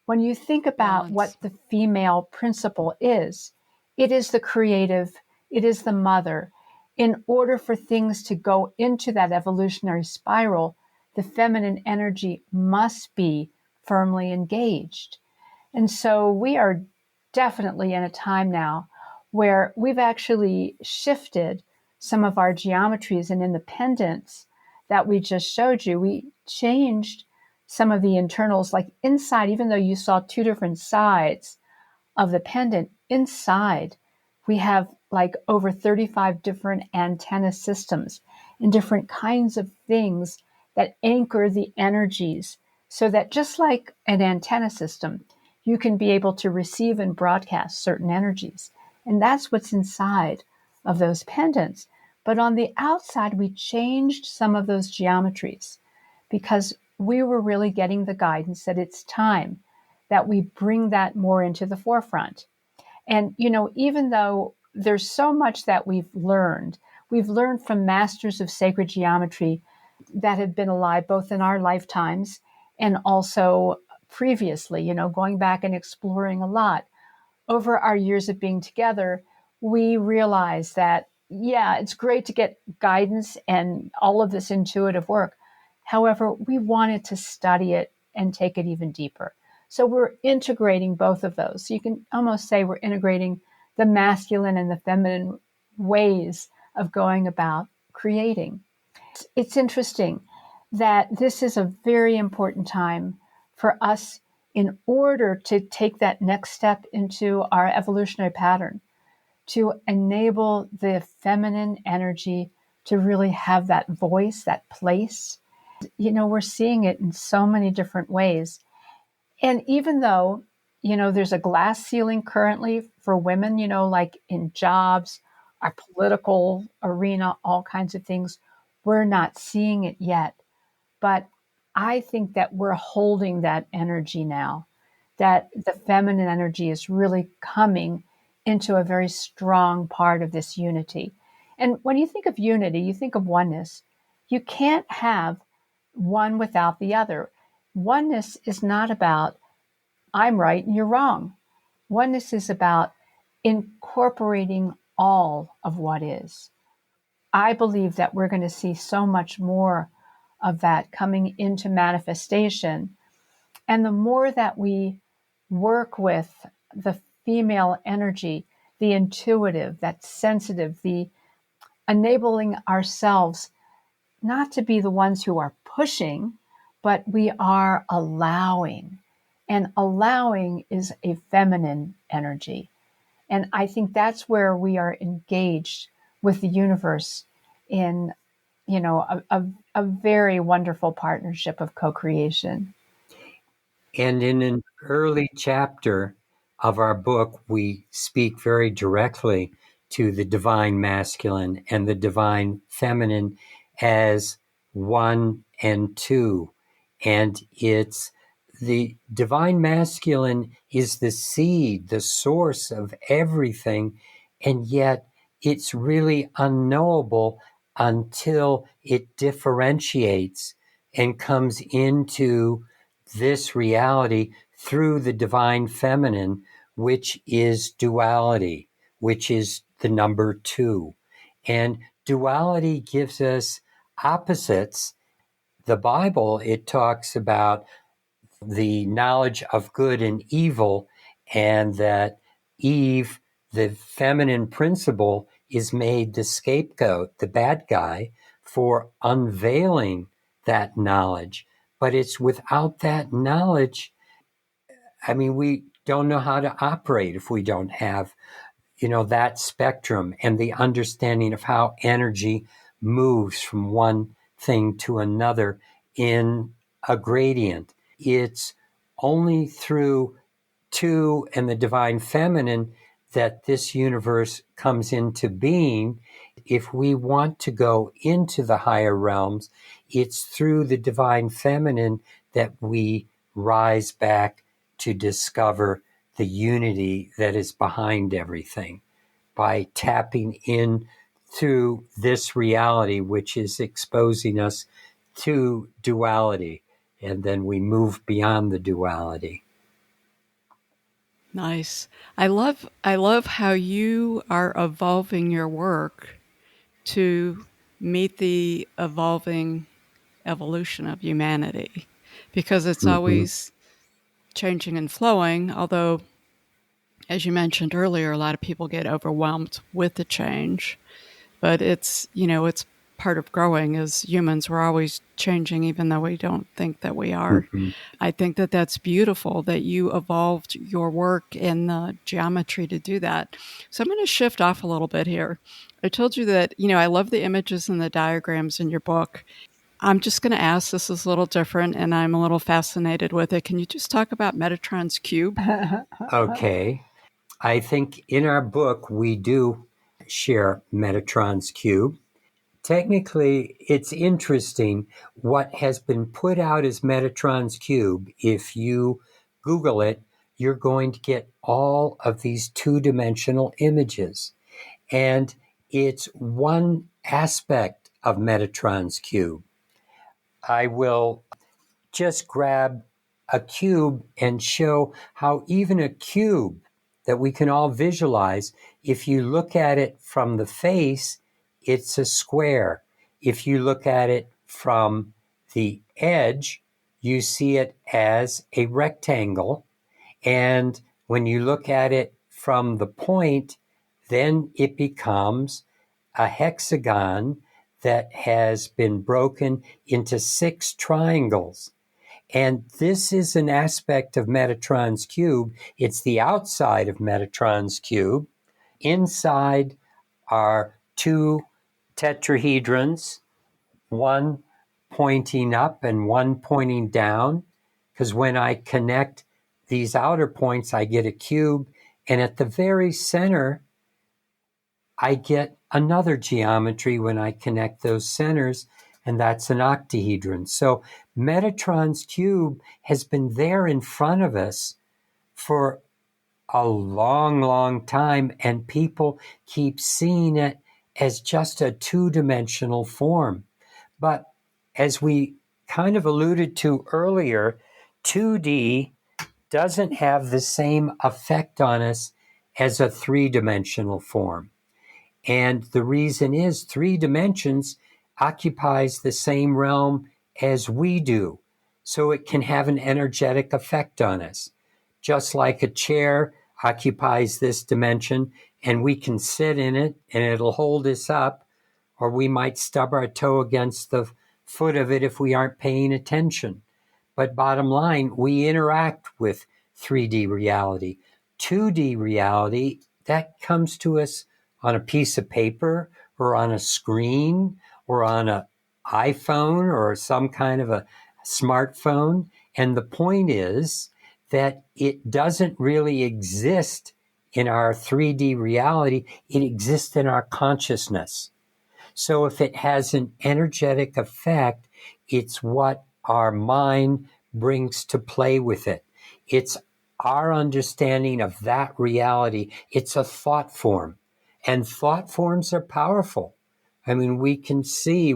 When you think about Balance. what the female principle is, it is the creative, it is the mother. In order for things to go into that evolutionary spiral, the feminine energy must be firmly engaged. And so we are definitely in a time now where we've actually shifted some of our geometries, and in the pendants that we just showed you, we changed some of the internals, like inside, even though you saw two different sides of the pendant, inside, we have like over 35 different antenna systems and different kinds of things that anchor the energies, so that just like an antenna system, you can be able to receive and broadcast certain energies. And that's what's inside of those pendants. But on the outside, we changed some of those geometries because we were really getting the guidance that it's time that we bring that more into the forefront. And, even though there's so much that we've learned from masters of sacred geometry that have been alive both in our lifetimes and also previously, going back and exploring a lot. Over our years of being together, we realized that, yeah, it's great to get guidance and all of this intuitive work. However, we wanted to study it and take it even deeper. So we're integrating both of those. So you can almost say we're integrating the masculine and the feminine ways of going about creating. It's interesting that this is a very important time for us in order to take that next step into our evolutionary pattern, to enable the feminine energy to really have that voice, that place. We're seeing it in so many different ways. And even though, there's a glass ceiling currently for women, like in jobs, our political arena, all kinds of things, we're not seeing it yet. But I think that we're holding that energy now, that the feminine energy is really coming into a very strong part of this unity. And when you think of unity, you think of oneness. You can't have one without the other. Oneness is not about I'm right and you're wrong. Oneness is about incorporating all of what is. I believe that we're going to see so much more of that coming into manifestation. And the more that we work with the female energy, the intuitive, that sensitive, the enabling ourselves not to be the ones who are pushing, but we are allowing. And allowing is a feminine energy. And I think that's where we are engaged with the universe in, a very wonderful partnership of co-creation. And in an early chapter of our book, we speak very directly to the divine masculine and the divine feminine as one and two. And it's the divine masculine is the seed, the source of everything. And yet it's really unknowable until it differentiates and comes into this reality through the divine feminine, which is duality, which is the number two. And duality gives us opposites. The Bible, it talks about the knowledge of good and evil, and that Eve, the feminine principle, is made the scapegoat, the bad guy, for unveiling that knowledge. But it's without that knowledge, we don't know how to operate if we don't have, that spectrum and the understanding of how energy moves from one thing to another in a gradient. It's only through two and the divine feminine that this universe comes into being. If we want to go into the higher realms, it's through the divine feminine that we rise back to discover the unity that is behind everything, by tapping in through this reality, which is exposing us to duality. And then we move beyond the duality. Nice. I love how you are evolving your work to meet the evolving evolution of humanity, because it's always changing and flowing, although as you mentioned earlier, a lot of people get overwhelmed with the change. But it's part of growing as humans. We're always changing, even though we don't think that we are. Mhm. I think that that's beautiful that you evolved your work in the geometry to do that. So I'm going to shift off a little bit here. I told you that, I love the images and the diagrams in your book. I'm just going to ask, this is a little different and I'm a little fascinated with it. Can you just talk about Metatron's cube? Okay. I think in our book, we do share Metatron's cube. Technically, it's interesting what has been put out as Metatron's cube. If you Google it, you're going to get all of these two-dimensional images. And it's one aspect of Metatron's cube. I will just grab a cube and show how even a cube that we can all visualize, if you look at it from the face, it's a square. If you look at it from the edge, you see it as a rectangle. And when you look at it from the point, then it becomes a hexagon that has been broken into 6 triangles. And this is an aspect of Metatron's cube. It's the outside of Metatron's cube. Inside are 2 tetrahedrons, one pointing up and one pointing down, because when I connect these outer points, I get a cube. And at the very center, I get another geometry when I connect those centers, and that's an octahedron. So Metatron's cube has been there in front of us for a long, long time, and people keep seeing it as just a two-dimensional form. But as we kind of alluded to earlier, 2D doesn't have the same effect on us as a three-dimensional form. And the reason is 3 dimensions occupies the same realm as we do. So it can have an energetic effect on us. Just like a chair occupies this dimension and we can sit in it and it'll hold us up, or we might stub our toe against the foot of it if we aren't paying attention. But bottom line, we interact with 3D reality. 2D reality, that comes to us on a piece of paper or on a screen or on an iPhone or some kind of a smartphone. And the point is that it doesn't really exist in our 3D reality. It exists in our consciousness. So if it has an energetic effect, it's what our mind brings to play with it. It's our understanding of that reality. It's a thought form. And thought forms are powerful. I mean, we can see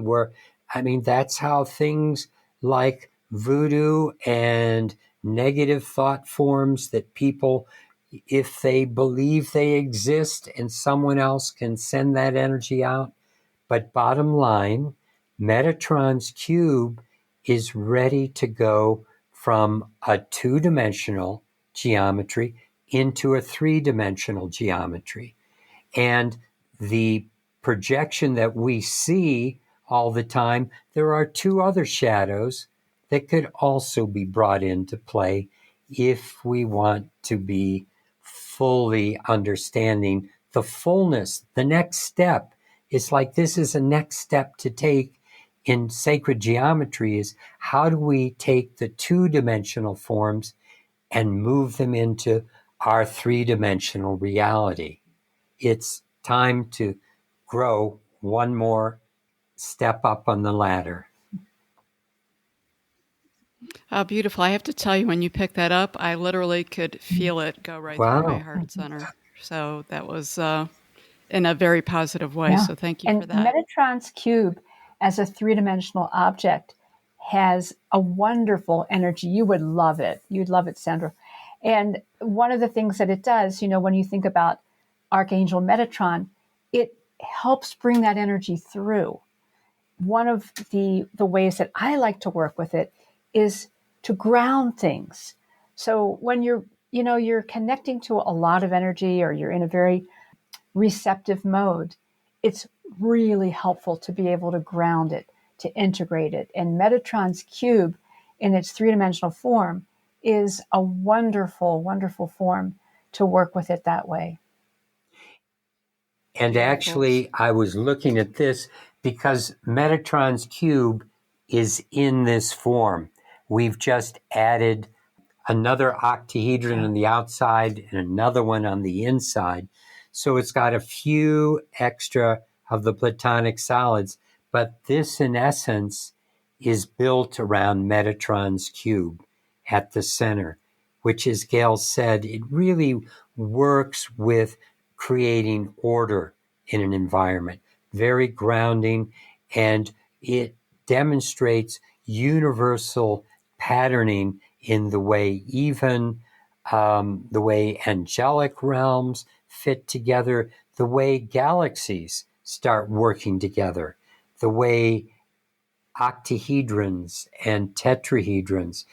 that's how things like voodoo and negative thought forms that people, if they believe they exist and someone else can send that energy out. But bottom line, Metatron's cube is ready to go from a two-dimensional geometry into a three-dimensional geometry. And the projection that we see all the time, there are 2 other shadows that could also be brought into play if we want to be fully understanding the fullness. The next step is like, this is a next step to take in sacred geometry, is how do we take the 2-dimensional forms and move them into our 3-dimensional reality. It's time to grow one more step up on the ladder. Oh, beautiful. I have to tell you, when you picked that up, I literally could feel it go right through my heart center. So that was in a very positive way. Yeah. So thank you and for that. Metatron's cube as a 3-dimensional object has a wonderful energy. You would love it. You'd love it, Sandra. And one of the things that it does, when you think about Archangel Metatron, it helps bring that energy through. One of the ways that I like to work with it is to ground things. So when you're connecting to a lot of energy, or you're in a very receptive mode, it's really helpful to be able to ground it, to integrate it. And Metatron's cube in its three-dimensional form is a wonderful, wonderful form to work with it that way. And actually, I was looking at this because Metatron's cube is in this form. We've just added another octahedron on the outside and another one on the inside. So it's got a few extra of the platonic solids, but this in essence is built around Metatron's cube at the center, which, as Gail said, it really works with creating order in an environment, very grounding, and it demonstrates universal patterning in the way even the way angelic realms fit together, the way galaxies start working together, the way octahedrons and tetrahedrons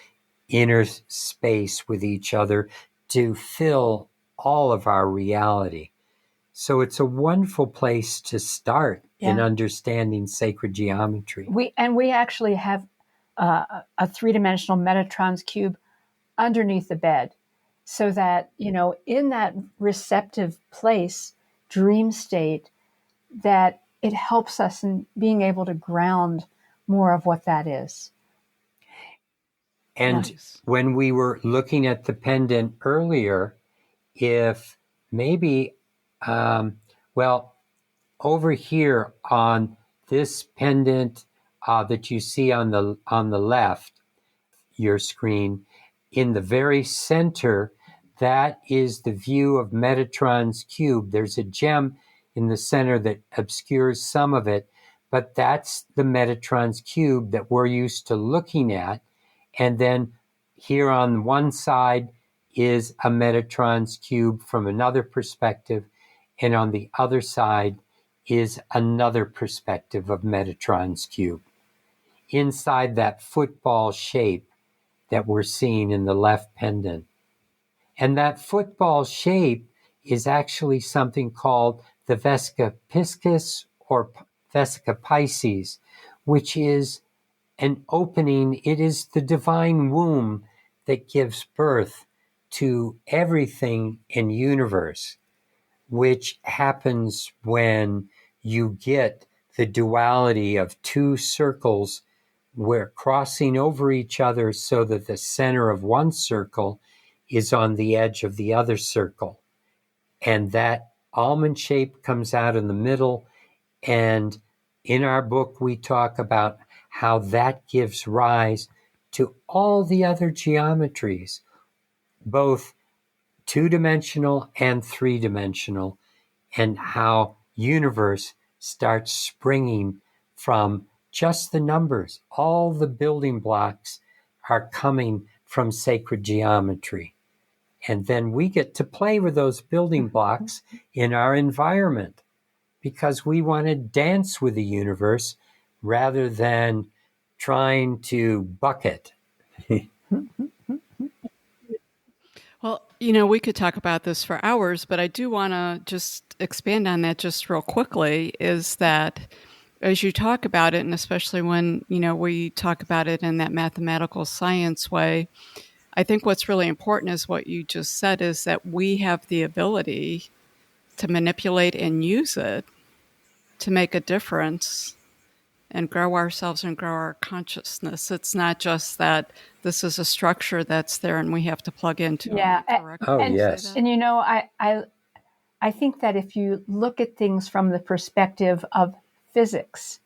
interspace with each other to fill all of our reality. So it's a wonderful place to start in understanding sacred geometry. We actually have a three-dimensional Metatron's cube underneath the bed, so that, in that receptive place, dream state, that it helps us in being able to ground more of what that is. And when we were looking at the pendant earlier, if maybe, over here on this pendant that you see on the left, your screen, in the very center, that is the view of Metatron's cube. There's a gem in the center that obscures some of it, but that's the Metatron's cube that we're used to looking at. And then here on one side is a Metatron's cube from another perspective, and on the other side is another perspective of Metatron's cube. Inside that football shape that we're seeing in the left pendant. And that football shape is actually something called the Vesica Piscis or Vesica Pisces, which is an opening. It is the divine womb that gives birth to everything in universe, which happens when you get the duality of two circles we're crossing over each other so that the center of one circle is on the edge of the other circle. And that almond shape comes out in the middle. And in our book, we talk about how that gives rise to all the other geometries, both two-dimensional and three-dimensional, and how universe starts springing from just the numbers. All the building blocks are coming from sacred geometry. And then we get to play with those building blocks in our environment because we want to dance with the universe rather than trying to buck it. Well, we could talk about this for hours, but I do want to just expand on that just real quickly, is that as you talk about it, and especially when, we talk about it in that mathematical science way, I think what's really important is what you just said, is that we have the ability to manipulate and use it to make a difference and grow ourselves and grow our consciousness. It's not just that this is a structure that's there and we have to plug into it. Yes. And I think that if you look at things from the perspective of physics,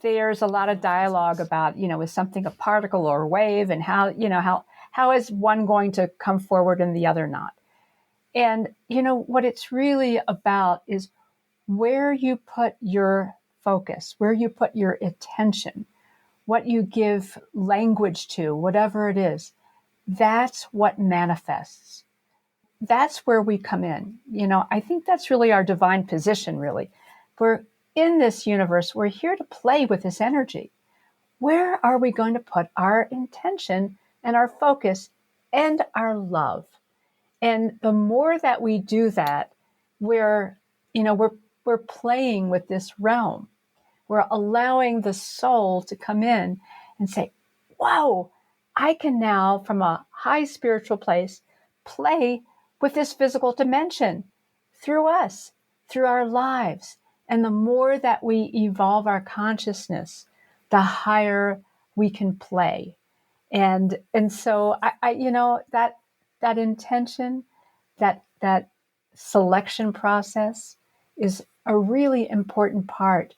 there's a lot of dialogue about, is something a particle or a wave, and how is one going to come forward and the other not? And, what it's really about is where you put your focus, where you put your attention, what you give language to, whatever it is, that's what manifests. That's where we come in. I think that's really our divine position, really. We're in this universe. We're here to play with this energy. Where are we going to put our intention and our focus and our love? And the more that we do that, we're we're playing with this realm. We're allowing the soul to come in and say, whoa, I can now, from a high spiritual place, play with this physical dimension through us, through our lives. And the more that we evolve our consciousness, the higher we can play. And so that intention, that selection process is a really important part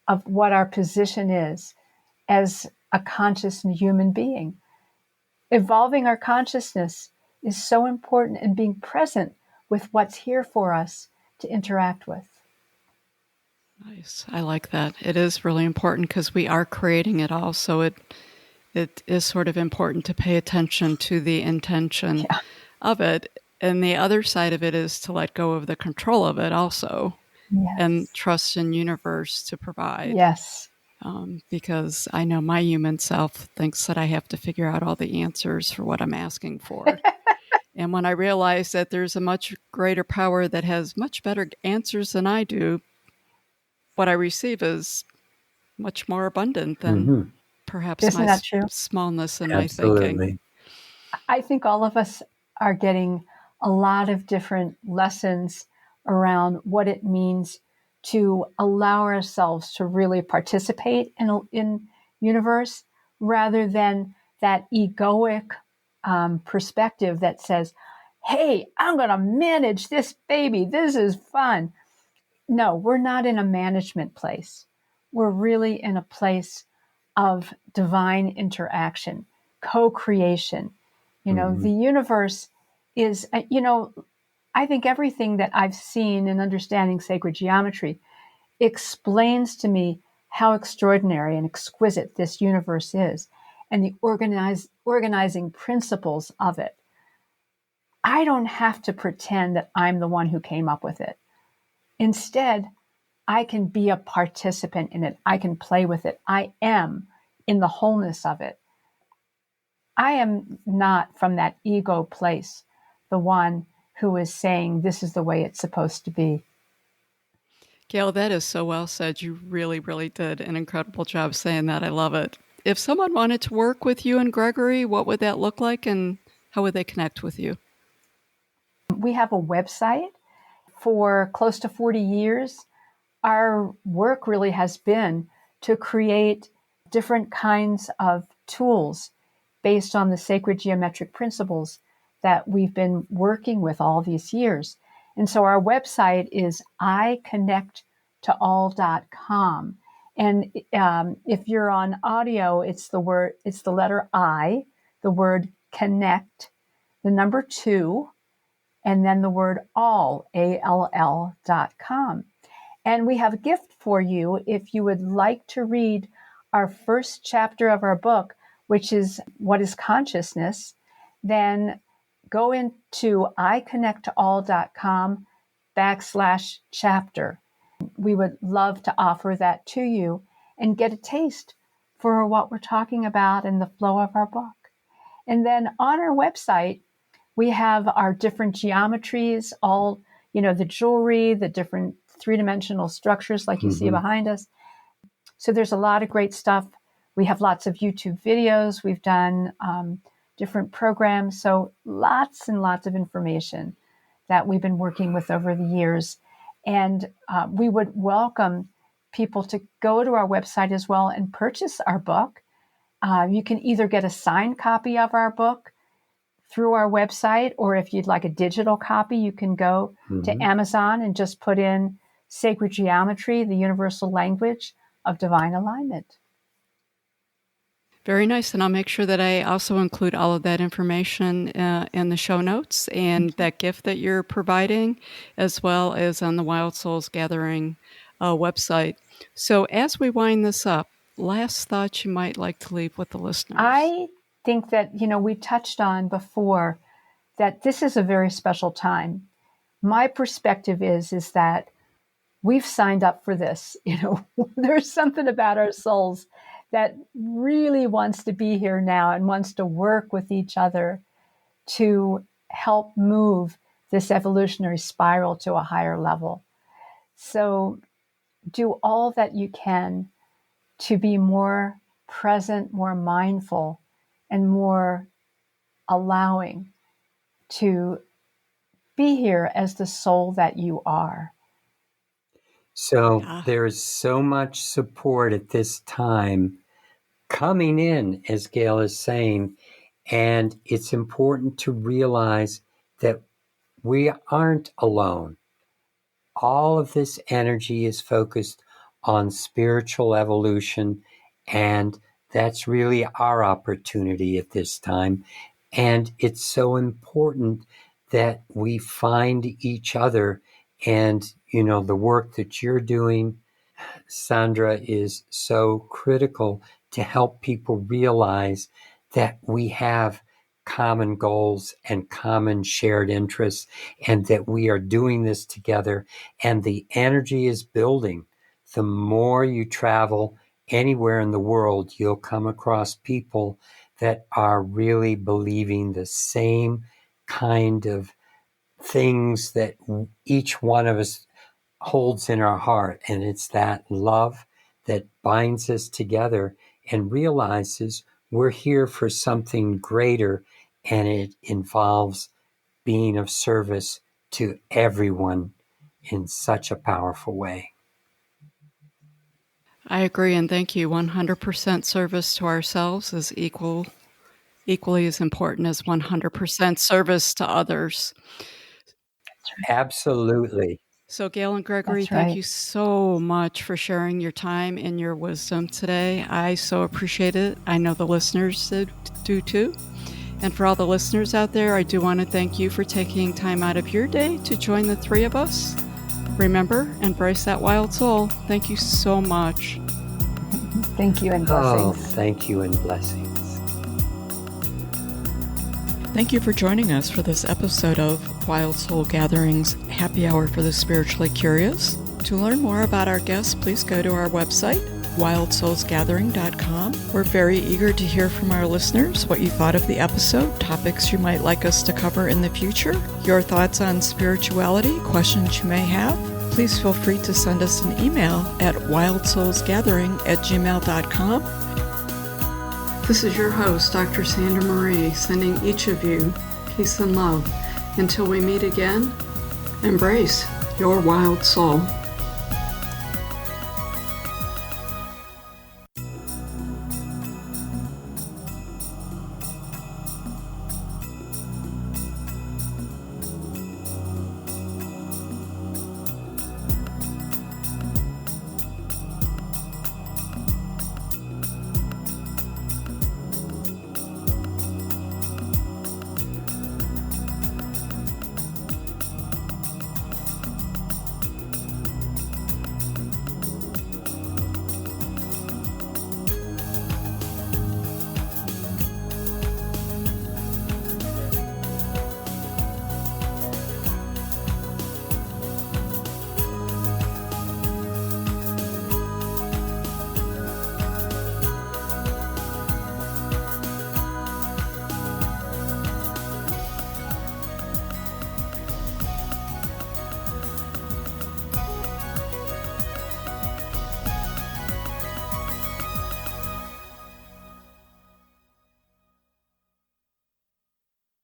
of what our position is as a conscious human being. Evolving our consciousness is so important, and being present with what's here for us to interact with. Nice. I like that. It is really important because we are creating it all. So it is sort of important to pay attention to the intention of it. And the other side of it is to let go of the control of it also. Yes. And trust in universe to provide. Yes. Because I know my human self thinks that I have to figure out all the answers for what I'm asking for. And when I realize that there's a much greater power that has much better answers than I do, what I receive is much more abundant than perhaps Isn't my that true? smallness in Absolutely. my thinking. I think all of us are getting a lot of different lessons around what it means to allow ourselves to really participate in universe, rather than that egoic perspective that says, hey, I'm going to manage this baby. This is fun. No, we're not in a management place. We're really in a place of divine interaction, co-creation. The universe is, I think everything that I've seen in understanding sacred geometry explains to me how extraordinary and exquisite this universe is, and the organizing principles of it. I don't have to pretend that I'm the one who came up with it. Instead, I can be a participant in it. I can play with it. I am in the wholeness of it. I am not, from that ego place, the one who is saying this is the way it's supposed to be. Gail, that is so well said. You really, really did an incredible job saying that. I love it. If someone wanted to work with you and Gregory, what would that look like, and how would they connect with you? We have a website. For close to 40 years, our work really has been to create different kinds of tools based on the sacred geometric principles that we've been working with all these years. And so our website is iconnecttoall.com. And if you're on audio, it's the letter I, the word connect, the number 2, and then the word all, ALL.com. And we have a gift for you if you would like to read our first chapter of our book, which is What is Consciousness. Then go into iconnecttoall.com/chapter. We would love to offer that to you and get a taste for what we're talking about in the flow of our book. And then on our website, we have our different geometries, all, the jewelry, the different three-dimensional structures like you see behind us. So there's a lot of great stuff. We have lots of YouTube videos. We've done different programs. So lots and lots of information that we've been working with over the years. And we would welcome people to go to our website as well and purchase our book. You can either get a signed copy of our book through our website, or if you'd like a digital copy, you can go to Amazon and just put in Sacred Geometry, the Universal Language of Divine Alignment. Very nice. And I'll make sure that I also include all of that information in the show notes and that gift that you're providing, as well as on the Wild Souls Gathering website. So as we wind this up, last thoughts you might like to leave with the listeners? I think that, we touched on before that this is a very special time. My perspective is that we've signed up for this. There's something about our souls that really wants to be here now and wants to work with each other to help move this evolutionary spiral to a higher level. So do all that you can to be more present, more mindful, and more allowing to be here as the soul that you are. So Yeah. there is so much support at this time coming in, as Gail is saying, and it's important to realize that we aren't alone. All of this energy is focused on spiritual evolution, and that's really our opportunity at this time. And it's so important that we find each other. And, the work that you're doing, Sandra, is so critical to help people realize that we have common goals and common shared interests, and that we are doing this together, and the energy is building. The more you travel anywhere in the world, you'll come across people that are really believing the same kind of things that each one of us holds in our heart. And it's that love that binds us together and realizes we're here for something greater, and it involves being of service to everyone in such a powerful way. I agree, and thank you. 100% service to ourselves is equally as important as 100% service to others. Absolutely. So, Gail and Gregory, That's right. thank you so much for sharing your time and your wisdom today. I so appreciate it. I know the listeners do too. And for all the listeners out there, I do want to thank you for taking time out of your day to join the three of us. Remember, embrace that wild soul. Thank you so much. Thank you and Oh, blessings. thank you and blessings. Thank you for joining us for this episode of Wild Soul Gatherings Happy Hour for the Spiritually Curious. To learn more about our guests, please go to our website, wildsoulsgathering.com. We're very eager to hear from our listeners what you thought of the episode, topics you might like us to cover in the future, your thoughts on spirituality, questions you may have. Please feel free to send us an email at wildsoulsgathering@gmail.com. This is your host, Dr. Sandra Marie, sending each of you peace and love. Until we meet again, embrace your wild soul.